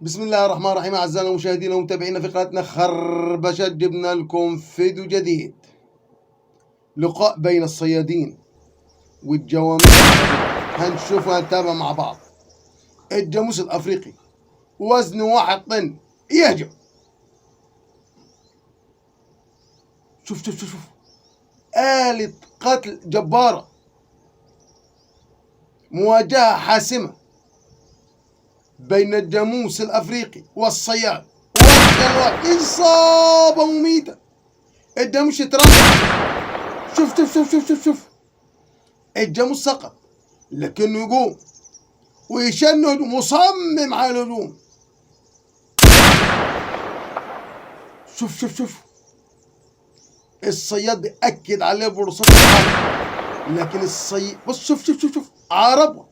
بسم الله الرحمن الرحيم. أعزائنا المشاهدين ومتابعينا في قناتنا خربشة، جبنا لكم فيديو جديد. لقاء بين الصيادين والجواميس. هنشوف وهنتابع مع بعض. الجاموس الأفريقي وزنه 1 طن يهجم. شوف شوف شوف شوف، آلة قتل جبارة، مواجهة حاسمة بين الجاموس الأفريقي والصياد. إصابة مميتة. الجاموس يترمى. شوف شوف شوف شوف شوف شوف، الجاموس سقط لكنه يقوم ويشنج، مصمم على الهجوم. شوف شوف شوف، الصياد بيأكد عليه برصاص لكن الصياد بص، شوف شوف شوف شوف، عربه.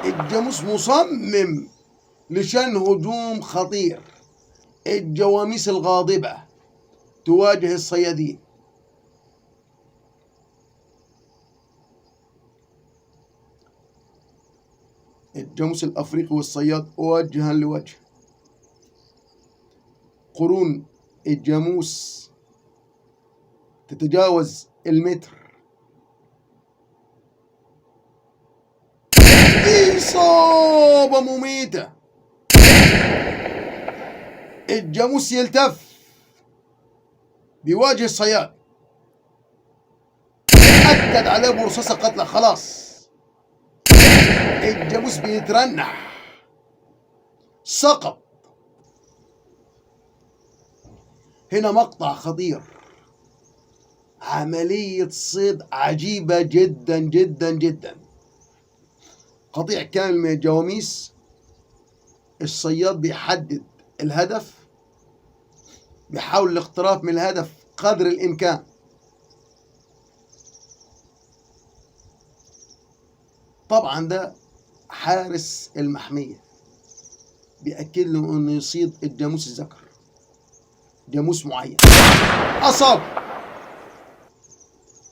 الجاموس مصمم لشن هجوم خطير. الجواميس الغاضبة تواجه الصيادين. الجاموس الأفريقي والصياد وجها لوجه. قرون الجاموس تتجاوز المتر. إصابة مميتة. الجاموس يلتف بيواجه الصياد، أكد عليه برصاصة قتله. خلاص الجاموس بيترنح، سقط. هنا مقطع خطير، عملية صيد عجيبة جدا جدا جدا. قطيع كامل من الجواميس. الصياد بيحدد الهدف، بيحاول الاقتراب من الهدف قدر الإمكان. طبعا ده حارس المحمية بيأكد له انه يصيد الجاموس الذكر، جاموس معين. أصاب.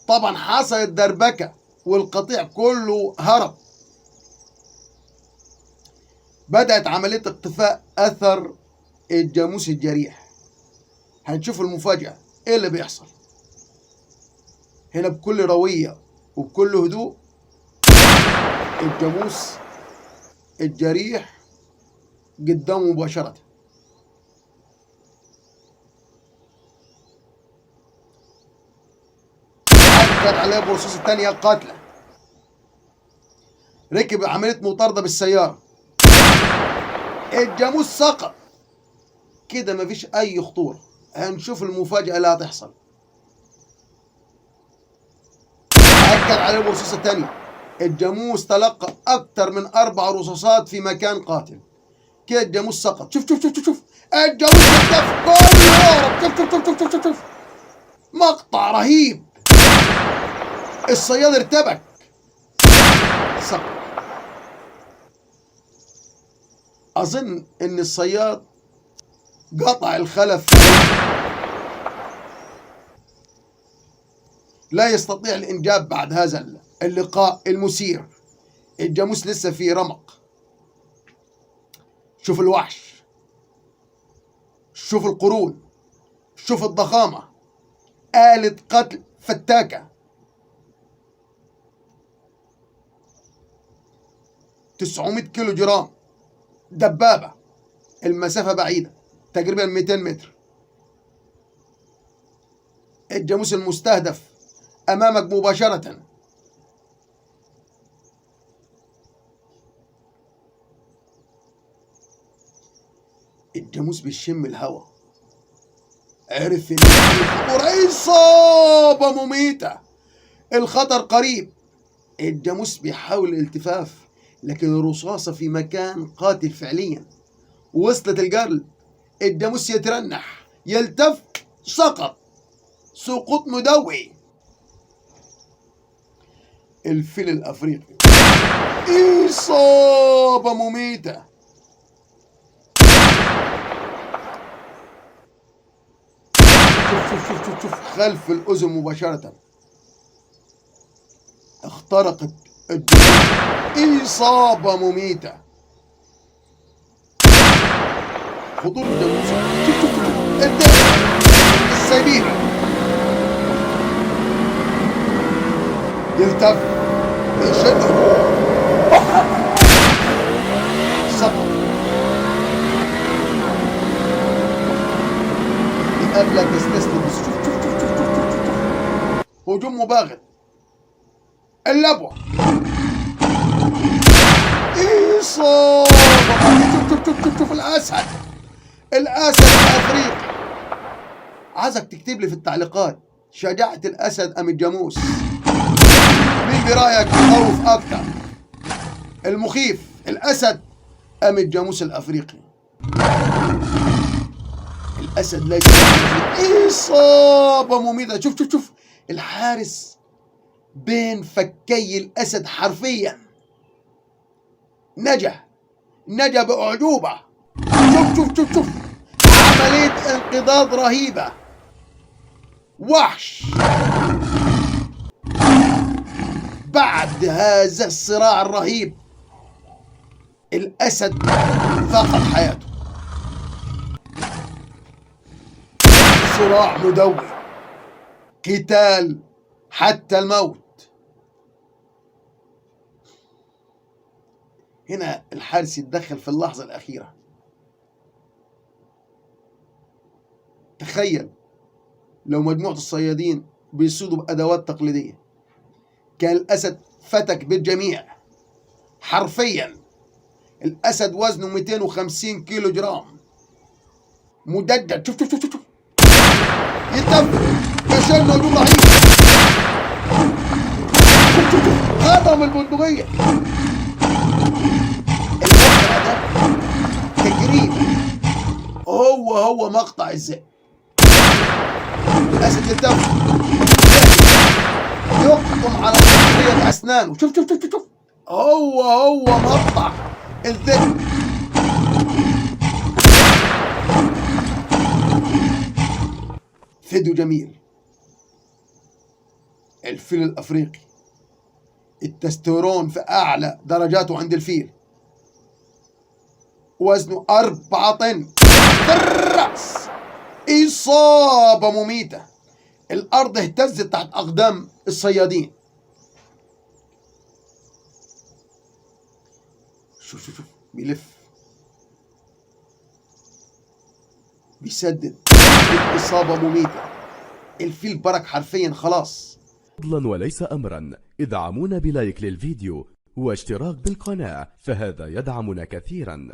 طبعا حصلت دربكة والقطيع كله هرب. بدأت عملية اقتفاء أثر الجاموس الجريح. هنشوف المفاجأة ايه اللي بيحصل. هنا بكل روية وبكل هدوء الجاموس الجريح قدامه مباشرة. أكد عليه برصاص الثانية القاتلة. ركب عملية مطاردة بالسيارة. الجاموس سقط كده، مفيش أي خطورة. هنشوف المفاجأة اللي هتحصل. أكد عليه برصاصة تانية. الجاموس تلقى أكثر من 4 رصاصات في مكان قاتل. كده الجاموس سقط. شوف شوف شوف شوف شوف، الجاموس يختف كله. شوف شوف شوف شوف شوف شوف، مقطع رهيب. الصياد ارتبك، سقط. أظن إن الصياد قطع الخلف، لا يستطيع الإنجاب بعد هذا اللقاء المثير. الجاموس لسه في رمق. شوف الوحش، شوف القرون، شوف الضخامة. آلة قتل فتاكة. 900 كيلو جرام، دبابة. المسافة بعيدة تقريبا 200 متر. الجاموس المستهدف أمامك مباشرة. الجاموس بيشم الهواء، عرف إن الخطورة. إصابة مميتة، الخطر قريب. الجاموس بيحاول الالتفاف لكن الرصاصة في مكان قاتل فعليا. وصلت القلب. الجاموس يترنح، يلتف، سقط سقوط مدوي. الفيل الأفريقي، إصابة مميتة. شوف شوف شوف شوف شوف، خلف الأذن مباشرة اخترقت الجسم. إصابة مميتة. خطوط الجاموس. شوف شوف شوف الدم السيبيري يلتف يشده سقط. الذئاب لا تستسلم. شوف شوف شوف شوف شوف شوف هجوم مباغت. اللبوة إصابة. شوف شوف شوف شوف شوف الأسد الأفريقي. عايزك تكتب لي في التعليقات شجاعة الأسد أم الجاموس؟ مين برأيك يخوف أكتر؟ المخيف الأسد أم الجاموس الأفريقي؟ الأسد ليس إصابة مميتة. شوف شوف شوف الحارس بين فكي الأسد حرفيا. نجا بأعجوبة. شوف شوف شوف شوف عملية انقضاض رهيبة. وحش. بعد هذا الصراع الرهيب الأسد فقد حياته. صراع مدوي، قتال حتى الموت. هنا الحارس يتدخل في اللحظة الأخيرة. تخيل لو مجموعة الصيادين بيصيدوا بأدوات تقليدية، كان الأسد فتك بالجميع حرفيا. الأسد وزنه 250 كيلو جرام مدجج. شوف شوف شوف شوف يتم يشيل هجوم رهيب. شوف شوف شوف هضم البندقية. المقطع ده تجريب. هو مقطع الذئب. الأسد يتم يقطم على بندقية أسنانه. شوف شوف شوف شوف هو مقطع الذئب. فيديو جميل. الفيل الأفريقي التستيرون في أعلى درجاته عند الفيل. وزنه 4 طن في الرأس. إصابة مميتة. الأرض اهتزت تحت أقدام الصيادين. شوف شوف شوف بيلف بيسدد. إصابة مميتة. الفيل برك حرفيا خلاص. فضلا وليس أمرا ادعمونا بلايك للفيديو واشتراك بالقناة، فهذا يدعمنا كثيرا.